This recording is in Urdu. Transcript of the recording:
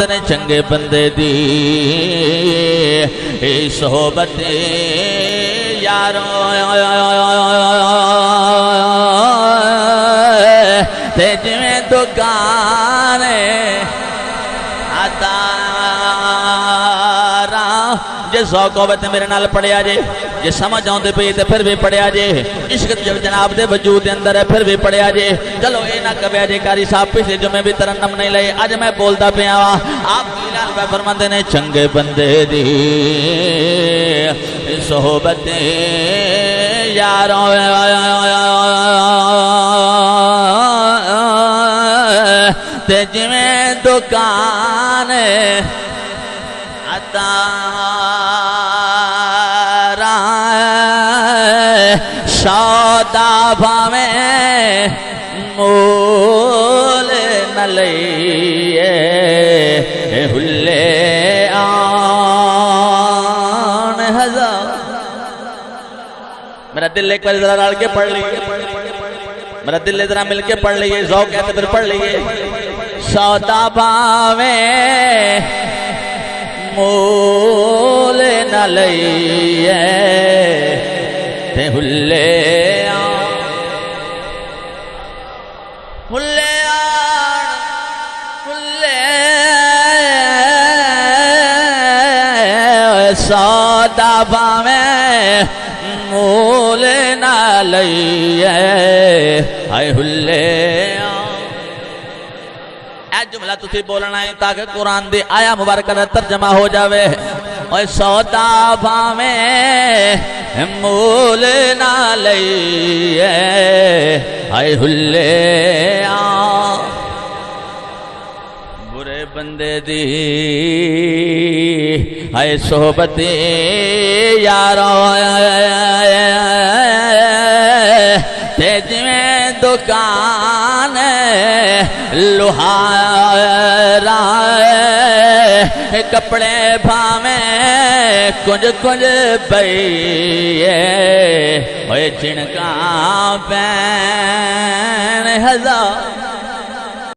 نے چنگے بندے دی صحبت یارو تے جویں دکان جے ذوق ہوئے تے میرے نال پڑھیا جے جے سمجھ آؤں دے پئی تے پھر بھی پڑھیا جے عشق جب جناب دے وجود دے اندر ہے پھر بھی پڑھیا جے چلو اے نہ کبیا جے کاری صاحب پچھلے جمعے بھی ترنم نہیں لئی آج میں بولدا پیا وا آپ میرا پہ فرماندے نے چنگے بندے دی صحبت یاروں تے جویں دکان سودا بھاویں مول نہ لئیے ہلے آن ہزار میرا دل ایک بار ذرا رال کے پڑھ لیے میرا دل ذرا مل کے پڑھ لیے ذوق ہے تو پھر پڑھ لیے سودا بھاویں مول نہ لئیے تے ہلے آن ہلے آن ہلے سودا بھاویں مول نہ لئیے آئے ہلے آن جملہ تُسی بولنا ہے تاکہ قرآن دی آیا مبارکہ دا ترجمہ ہو جاوے اوہ سودا بھاویں مول نہ لئیے آئے ہلے آن برے بندے دی آئے صحبت یاروں تے جویں دکان لوہارا کپڑے بھاویں کنج کنج بئیے ہوئے جھنکاں پین ہزار